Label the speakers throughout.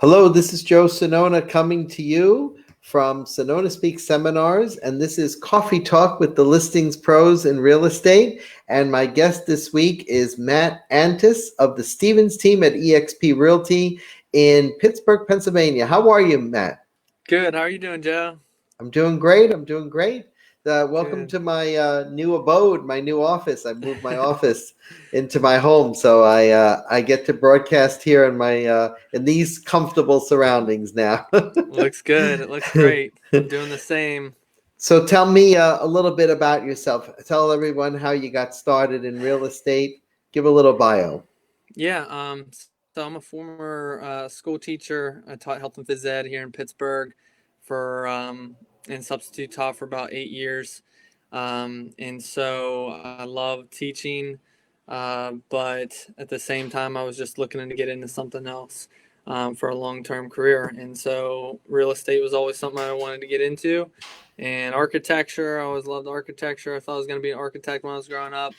Speaker 1: Hello, this is Joe Sonona coming to you from Sonona Speaks Seminars, and this is Coffee Talk with the Listings Pros in Real Estate. And my guest this week is Matt Antis of the Stevens team at eXp Realty in Pittsburgh, Pennsylvania. How are you, Matt?
Speaker 2: Good. How are you doing, Joe?
Speaker 1: I'm doing great. I'm doing great. Welcome
Speaker 2: Good.
Speaker 1: to my new abode, my new office. I moved my office into my home, so I get to broadcast here in my in these comfortable surroundings now.
Speaker 2: Looks good. It looks great. I'm doing the same.
Speaker 1: So tell me a little bit about yourself. Tell everyone how you got started in real estate. Give a little bio.
Speaker 2: Yeah. So I'm a former school teacher. I taught health and phys ed here in Pittsburgh for and substitute taught for about 8 years. And so I love teaching, but at the same time, I was just looking to get into something else for a long-term career. And so real estate was always something I wanted to get into. And architecture, I always loved architecture. I thought I was going to be an architect when I was growing up.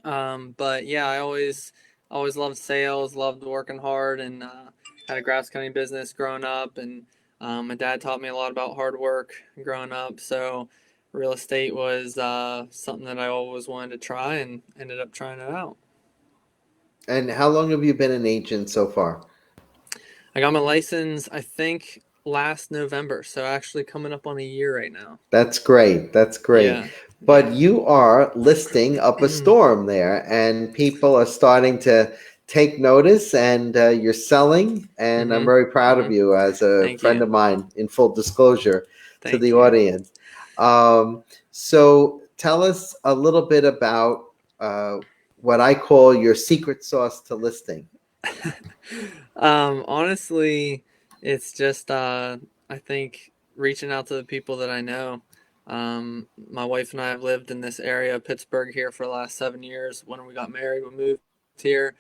Speaker 2: But yeah, I always loved sales, loved working hard, and had a grass cutting business growing up. And my dad taught me a lot about hard work growing up. So real estate was something that I always wanted to try, and ended up trying it out.
Speaker 1: And how long have you been an agent so far?
Speaker 2: I got my license, I think, last November. So actually coming up on a year right now.
Speaker 1: That's great. That's great.
Speaker 2: Yeah,
Speaker 1: But
Speaker 2: yeah.
Speaker 1: you are listing up a storm there, and people are starting to take notice, and you're selling. And I'm
Speaker 2: Mhm.
Speaker 1: very proud of
Speaker 2: Mhm.
Speaker 1: you as a
Speaker 2: Thank
Speaker 1: friend
Speaker 2: you.
Speaker 1: of mine, in full disclosure to the
Speaker 2: Thank you.
Speaker 1: audience. So tell us a little bit about uh, what I call your secret sauce to listing.
Speaker 2: Honestly, it's just I think reaching out to the people that I know. My wife and I have lived in this area, Pittsburgh, here for the last 7 years. When we got married, we moved here,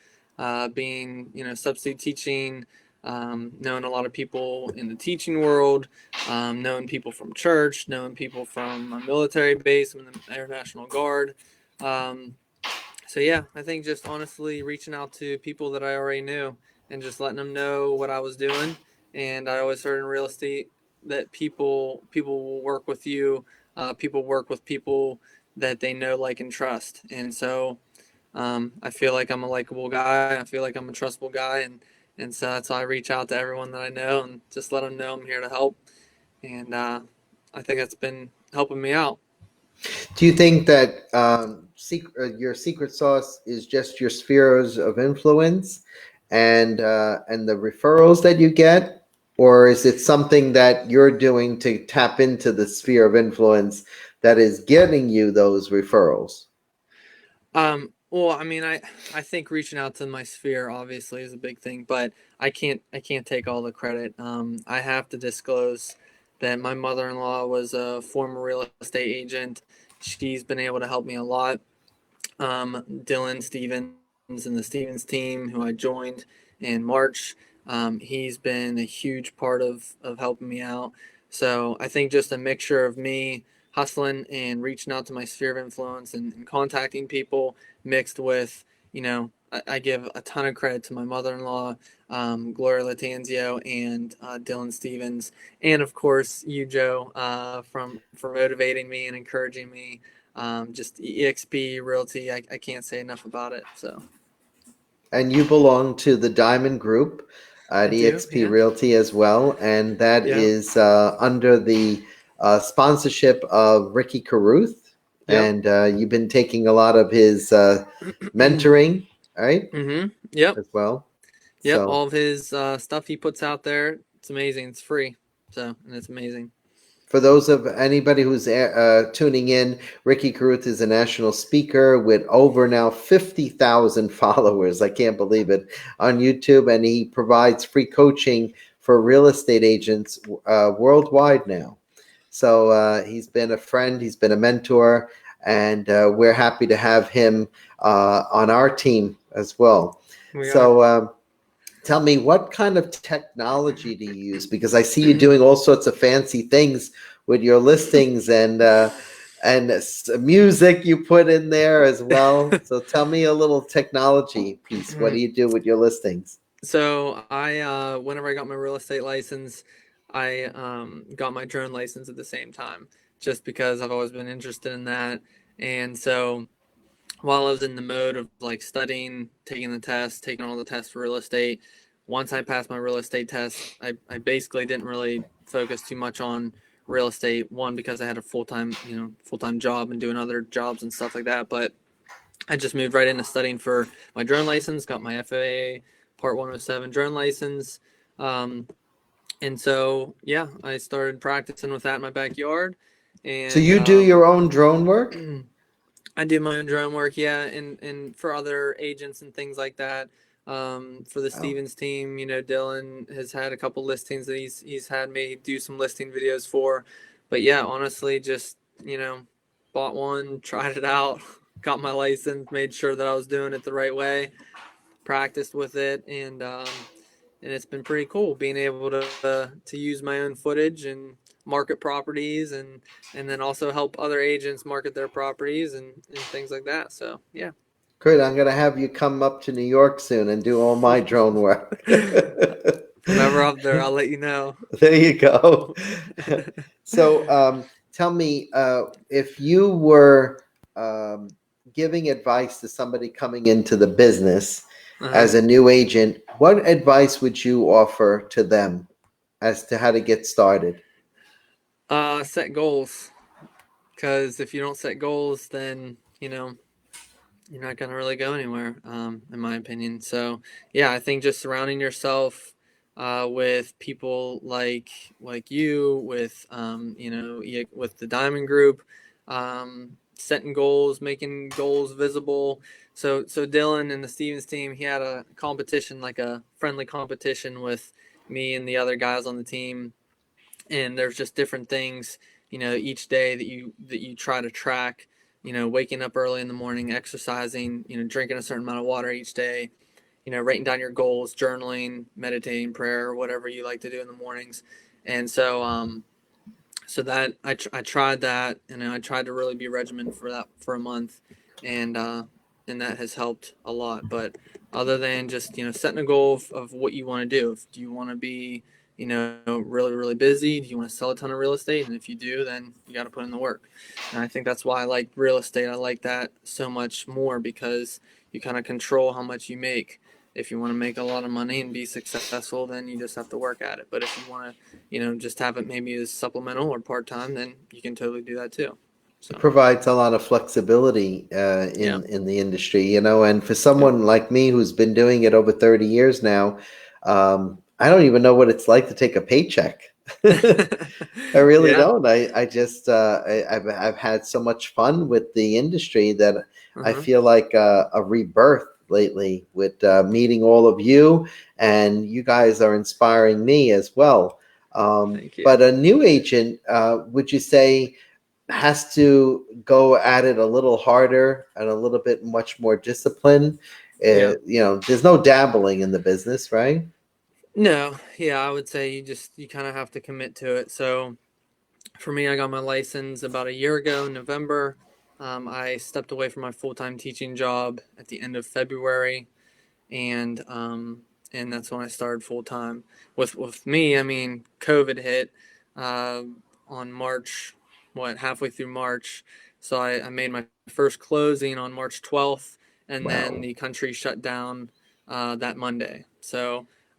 Speaker 2: being substitute teaching, knowing a lot of people in the teaching world, knowing people from church, knowing people from a military base, I'm in the Air National Guard. Um, so yeah, I think just honestly reaching out to people that I already knew and just letting them know what I was doing. And I always heard in real estate that people will work with you. People work with people that they know, like, and trust. And so I feel like I'm a likable guy. I feel like I'm a trustable guy, and so that's why I reach out to everyone that I know and just let them know I'm here to help. And I think that's been helping me out.
Speaker 1: Do you think that your secret sauce is just your spheres of influence and the referrals that you get, or is it something that you're doing to tap into the sphere of influence that is getting you those referrals?
Speaker 2: Well, I mean, I think reaching out to my sphere obviously is a big thing, but I can't take all the credit. I have to disclose that my mother-in-law was a former real estate agent. She's been able to help me a lot. Dylan Stevens and the Stevens team, who I joined in March, he's been a huge part of helping me out. So I think just a mixture of me hustling and reaching out to my sphere of influence and contacting people, mixed with, I give a ton of credit to my mother-in-law, Gloria Latanzio, and Dylan Stevens, and of course you, Joe, from for motivating me and encouraging me. Just EXP Realty, I can't say enough about it. So
Speaker 1: And you belong to the Diamond Group
Speaker 2: I
Speaker 1: at
Speaker 2: do,
Speaker 1: eXp
Speaker 2: yeah,
Speaker 1: Realty as well, and that
Speaker 2: yeah,
Speaker 1: is under the sponsorship of Ricky Caruth.
Speaker 2: yep,
Speaker 1: And you've been taking a lot of his mentoring, right,
Speaker 2: yep,
Speaker 1: as well.
Speaker 2: yep.
Speaker 1: So
Speaker 2: All of his stuff he puts out there, it's amazing. It's free, so and it's amazing.
Speaker 1: for those of anybody who's tuning in, Ricky Caruth is a national speaker with over now 50,000 followers. I can't believe it on YouTube, and he provides free coaching for real estate agents worldwide now. So he's been a friend, he's been a mentor, and we're happy to have him on our team as well.
Speaker 2: We are.
Speaker 1: So tell me, what kind of technology do you use? Because I see you doing all sorts of fancy things with your listings and music you put in there as well. So tell me a little technology piece. What do you do with your listings?
Speaker 2: So whenever I got my real estate license, I got my drone license at the same time, just because I've always been interested in that. And so while I was in the mode of like studying, taking the test, taking all the tests for real estate, once I passed my real estate test, I basically didn't really focus too much on real estate. One, because I had a full time job and doing other jobs and stuff like that. But I just moved right into studying for my drone license, got my FAA Part 107 drone license. Um, and so, yeah, I started practicing with that in my backyard.
Speaker 1: So
Speaker 2: And
Speaker 1: you do your own drone work?
Speaker 2: I do my own drone work, yeah, and for other agents and things like that. For the
Speaker 1: Oh,
Speaker 2: Stevens team, Dylan has had a couple listings that he's had me do some listing videos for. But yeah, honestly, just bought one, tried it out, got my license, made sure that I was doing it the right way, practiced with it, and it's been pretty cool being able to use my own footage and market properties and then also help other agents market their properties and things like that. So yeah.
Speaker 1: good. I'm gonna have you come up to New York soon and do all my drone work.
Speaker 2: If I'm ever up there, I'll let you know.
Speaker 1: There you go. So, tell me, if you were um, giving advice to somebody coming into the business
Speaker 2: Uh-huh.
Speaker 1: as a new agent, what advice would you offer to them as to how to get started?
Speaker 2: Set goals, because if you don't set goals, then you're not gonna really go anywhere, in my opinion. So yeah, I think just surrounding yourself with people like you, with with the Diamond Group, setting goals, making goals visible. So Dylan and the Stevens team, he had a competition, like a friendly competition with me and the other guys on the team, and there's just different things each day that you try to track, waking up early in the morning, exercising, drinking a certain amount of water each day, writing down your goals, journaling, meditating, prayer, whatever you like to do in the mornings. And so that I tried that, and I tried to really be regimented for that for a month, and that has helped a lot. But other than just setting a goal of what you want to do, if do you want to be really really busy, do you want to sell a ton of real estate, and if you do, then you got to put in the work. And I think that's why I like real estate. I like that so much more because you kind of control how much you make. If you want to make a lot of money and be successful, then you just have to work at it. But if you want to just have it maybe as supplemental or part time, then you can totally do that too.
Speaker 1: It
Speaker 2: So
Speaker 1: provides a lot of flexibility
Speaker 2: yeah,
Speaker 1: in the industry, and for
Speaker 2: yep.
Speaker 1: someone like me who's been doing it over 30 years now, I don't even know what it's like to take a paycheck. I really
Speaker 2: Yeah.
Speaker 1: don't. I just I've had so much fun with the industry that I
Speaker 2: Uh-huh.
Speaker 1: feel like a rebirth lately with meeting all of you, and you guys are inspiring me as well.
Speaker 2: Thank you.
Speaker 1: But a new agent, would you say, has to go at it a little harder and a little bit much more disciplined?
Speaker 2: Yeah.
Speaker 1: There's no dabbling in the business, right?
Speaker 2: No, yeah, I would say you kind of have to commit to it. So for me, I got my license about a year ago in November. I stepped away from my full time teaching job at the end of February, and that's when I started full time. With me, I mean, COVID hit uh, on March, halfway through March. So I made my first closing on March 12th, and then
Speaker 1: Wow.
Speaker 2: the country shut down that Monday.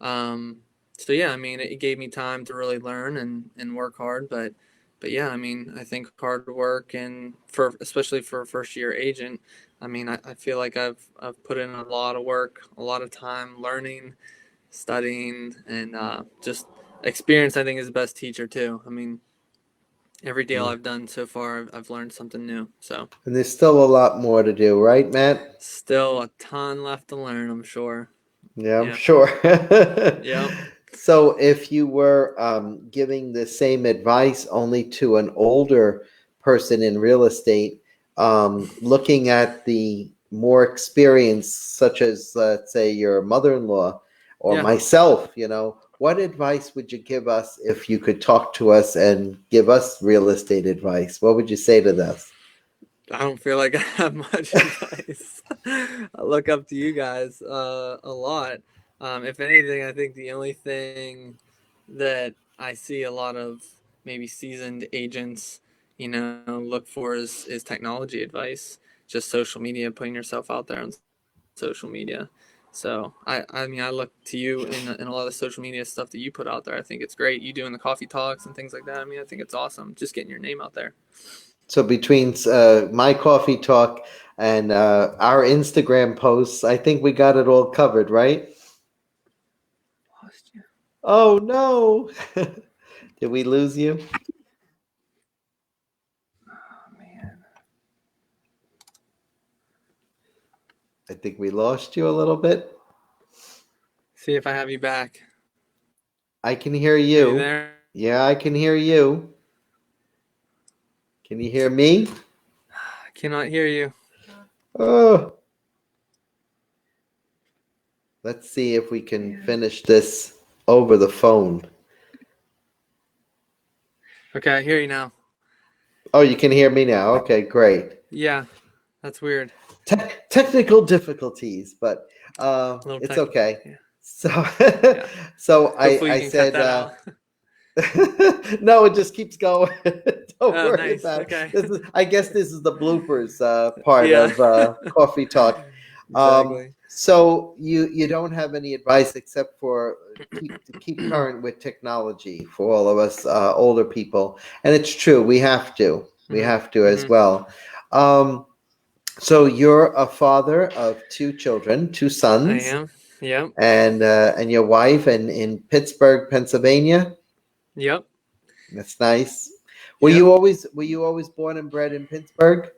Speaker 2: Um, so yeah, I mean, it gave me time to really learn and work hard, but yeah, I mean, I think hard work and for especially for a first year agent, I mean, I feel like I've put in a lot of work, a lot of time learning, studying, and just experience. I think is the best teacher too. I mean, every deal
Speaker 1: Yeah.
Speaker 2: I've done so far, I've learned something new. So
Speaker 1: And there's still a lot more to do, right, Matt?
Speaker 2: still a ton left to learn, I'm sure.
Speaker 1: Yeah, I'm
Speaker 2: Yeah.
Speaker 1: sure.
Speaker 2: Yep.
Speaker 1: So, if you were giving the same advice only to an older person in real estate, looking at the more experienced, such as, let's say, your mother in law or
Speaker 2: Yeah.
Speaker 1: myself, what advice would you give us if you could talk to us and give us real estate advice? What would you say to us?
Speaker 2: I don't feel like I have much advice. I look up to you guys a lot. If anything, I think the only thing that I see a lot of maybe seasoned agents, look for is technology advice, just social media, putting yourself out there on social media. So I mean, I look to you in a lot of social media stuff that you put out there. I think it's great. You doing the coffee talks and things like that. I mean, I think it's awesome. Just getting your name out there.
Speaker 1: So between my coffee talk and our Instagram posts, I think we got it all covered, right?
Speaker 2: Lost you.
Speaker 1: Oh no! Did we lose you?
Speaker 2: Oh man.
Speaker 1: I think we lost you a little bit.
Speaker 2: See if I have you back.
Speaker 1: I can hear
Speaker 2: Are you
Speaker 1: you.
Speaker 2: there?
Speaker 1: Yeah, I can hear you. Can you hear me?
Speaker 2: I cannot hear you.
Speaker 1: Oh, let's see if we can finish this over the phone.
Speaker 2: Okay, I hear you now.
Speaker 1: Oh, you can hear me now. Okay, great.
Speaker 2: Yeah, that's weird.
Speaker 1: Technical difficulties, but
Speaker 2: A little
Speaker 1: it's
Speaker 2: technical.
Speaker 1: okay.
Speaker 2: Yeah.
Speaker 1: So,
Speaker 2: Yeah.
Speaker 1: so
Speaker 2: Hopefully you
Speaker 1: I
Speaker 2: can cut
Speaker 1: said,
Speaker 2: that out.
Speaker 1: no, it just keeps going. Don't
Speaker 2: Oh,
Speaker 1: worry
Speaker 2: nice.
Speaker 1: about it.
Speaker 2: Okay.
Speaker 1: I guess this is the bloopers part
Speaker 2: Yeah.
Speaker 1: of Coffee Talk.
Speaker 2: Exactly.
Speaker 1: So you don't have any advice except for to keep current with technology for all of us older people, and it's true. We have to. We
Speaker 2: Mhm.
Speaker 1: have to as
Speaker 2: Mhm.
Speaker 1: well. Um, so you're a father of two children, two
Speaker 2: I
Speaker 1: sons,
Speaker 2: am. Yep.
Speaker 1: and your wife, and in Pittsburgh, Pennsylvania.
Speaker 2: Yep.
Speaker 1: That's nice.
Speaker 2: Yep.
Speaker 1: Were you always born and bred in Pittsburgh?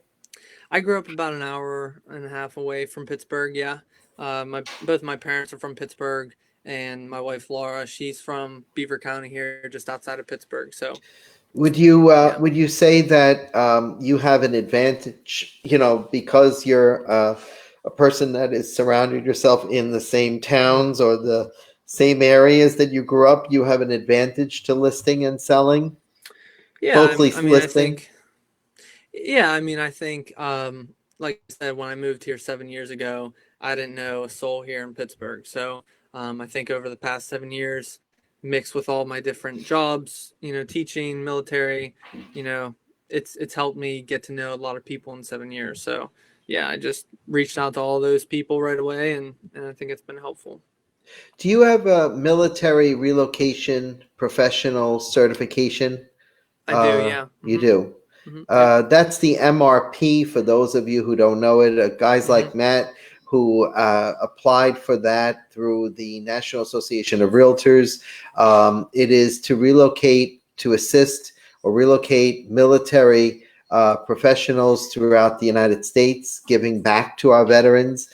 Speaker 2: I grew up about an hour and a half away from Pittsburgh. Yeah. My both my parents are from Pittsburgh, and my wife Laura, she's from Beaver County here, just outside of Pittsburgh. So yeah.
Speaker 1: Would you say that you have an advantage, because you're a person that is surrounded yourself in the same towns or the same areas that you grew up, you have an advantage to listing and selling,
Speaker 2: Yeah.
Speaker 1: mostly
Speaker 2: I mean, I
Speaker 1: listing?
Speaker 2: think. Yeah. I mean, I think. Like I said, when I moved here 7 years ago, I didn't know a soul here in Pittsburgh. So I think over the past 7 years, mixed with all my different jobs, teaching, military, you know, it's helped me get to know a lot of people in 7 years. So yeah, I just reached out to all those people right away, and I think it's been helpful.
Speaker 1: Do you have a military relocation professional certification?
Speaker 2: I do, yeah.
Speaker 1: You
Speaker 2: Hmm.
Speaker 1: do.
Speaker 2: Hmm. Yep.
Speaker 1: That's the MRP for those of you who don't know it. Guys
Speaker 2: Hmm.
Speaker 1: like Matt who applied for that through the National Association of Realtors. It is to relocate, to assist or relocate military professionals throughout the United States, giving back to our veterans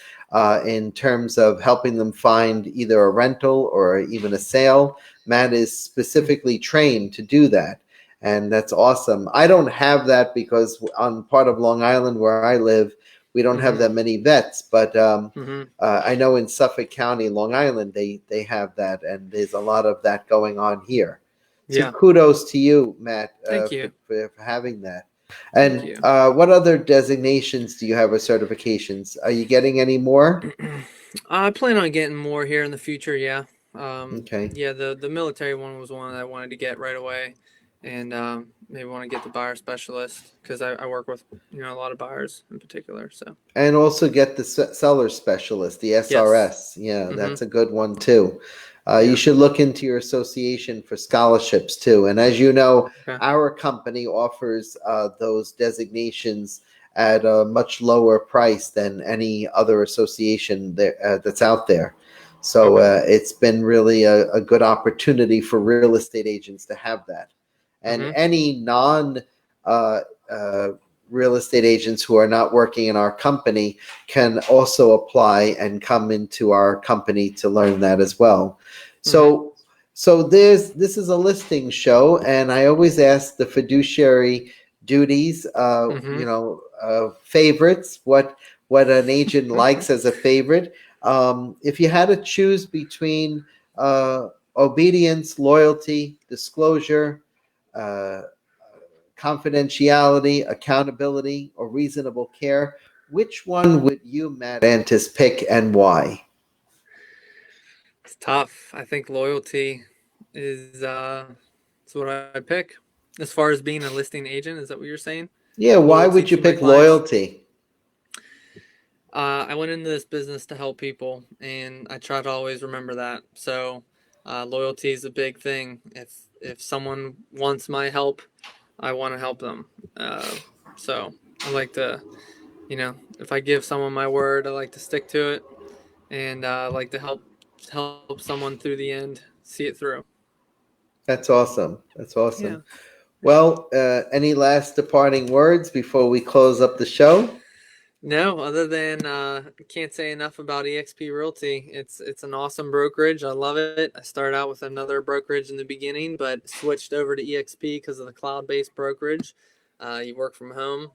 Speaker 1: in terms of helping them find either a rental or even a sale. Matt is specifically trained to do that, and that's awesome. I don't have that because on part of Long Island where I live, we don't have
Speaker 2: Hmm.
Speaker 1: that many vets. But
Speaker 2: Hmm.
Speaker 1: I know in Suffolk County, Long Island, they have that, and there's a lot of that going on here. So
Speaker 2: Yeah.
Speaker 1: kudos to you, Matt,
Speaker 2: Thank you.
Speaker 1: for having that.
Speaker 2: Thank
Speaker 1: And
Speaker 2: you.
Speaker 1: what other designations do you have or certifications? Are you getting any more?
Speaker 2: I plan on getting more here in the future. Yeah.
Speaker 1: Okay.
Speaker 2: Yeah. The military one was one that I wanted to get right away, and maybe want to get the buyer specialist because I work with a lot of buyers in particular. So
Speaker 1: And also get the seller specialist, the
Speaker 2: yes.
Speaker 1: SRS. Yeah,
Speaker 2: Mm-hmm.
Speaker 1: that's a good one too. You
Speaker 2: Yeah.
Speaker 1: should look into your association for scholarships too. And as you know,
Speaker 2: Okay.
Speaker 1: our company offers those designations at a much lower price than any other association that's out there. So
Speaker 2: Okay.
Speaker 1: it's been really a good opportunity for real estate agents to have that. And
Speaker 2: Mm-hmm.
Speaker 1: any non uh, uh, real estate agents who are not working in our company can also apply and come into our company to learn that as well.
Speaker 2: Mm-hmm.
Speaker 1: So this is a listing show, and I always ask the fiduciary duties,
Speaker 2: Mm-hmm.
Speaker 1: favorites, what an agent likes as a favorite. If you had to choose between obedience, loyalty, disclosure, uh, confidentiality, accountability, or reasonable care, which one would you, Matt Antis, pick and why?
Speaker 2: It's tough. I think loyalty is what I pick. As far as being a listing agent, is that what you're saying?
Speaker 1: Yeah, why
Speaker 2: Loyalty
Speaker 1: would you
Speaker 2: to my
Speaker 1: pick
Speaker 2: clients.
Speaker 1: loyalty?
Speaker 2: I went into this business to help people, and I try to always remember that. So, loyalty is a big thing. If someone wants my help, I want to help them. So I like to, if I give someone my word, I like to stick to it, and I like to help someone through the end, see it through.
Speaker 1: That's awesome. That's
Speaker 2: Yeah.
Speaker 1: awesome. Well, any last departing words before we close up the show?
Speaker 2: No, other than can't say enough about eXp Realty. It's an awesome brokerage. I love it. I started out with another brokerage in the beginning, but switched over to eXp because of the cloud-based brokerage. You work from home,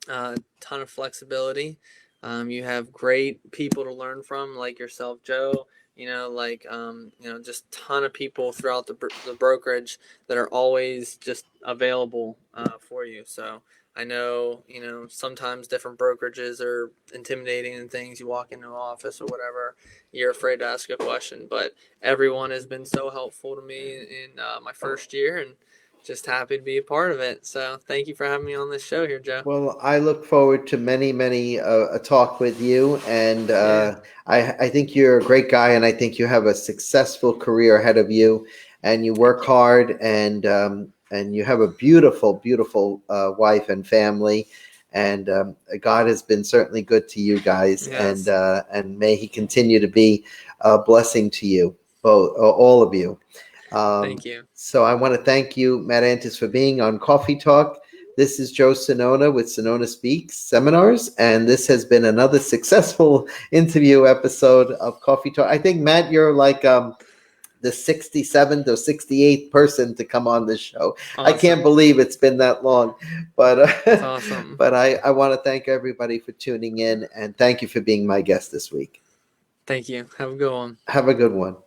Speaker 2: ton of flexibility. You have great people to learn from, like yourself, Joe. Just ton of people throughout the brokerage that are always just available for you. So I know, sometimes different brokerages are intimidating and things. You walk into an office or whatever, you're afraid to ask a question. But everyone has been so helpful to me in my first year, and just happy to be a part of it. So thank you for having me on this show here, Joe.
Speaker 1: Well, I look forward to many a talk with you, and
Speaker 2: Yeah.
Speaker 1: I think you're a great guy, and I think you have a successful career ahead of you, and you work
Speaker 2: Thank you.
Speaker 1: hard, and you have a beautiful wife and family, and God has been certainly good to you guys,
Speaker 2: Yes.
Speaker 1: and may He continue to be a blessing to you, both all of you.
Speaker 2: Thank you.
Speaker 1: So I want to thank you, Matt Antis, for being on Coffee Talk. This is Joe Sonona with Sonona Speaks Seminars, and this has been another successful interview episode of Coffee Talk. I think, Matt, you're like the 67th or 68th person to come on this show. I can't
Speaker 2: Awesome.
Speaker 1: believe it's been that long, but
Speaker 2: It's awesome.
Speaker 1: but I want to thank everybody for tuning in, and thank you for being my guest this week.
Speaker 2: Thank you. Have a good one.
Speaker 1: Have a good one.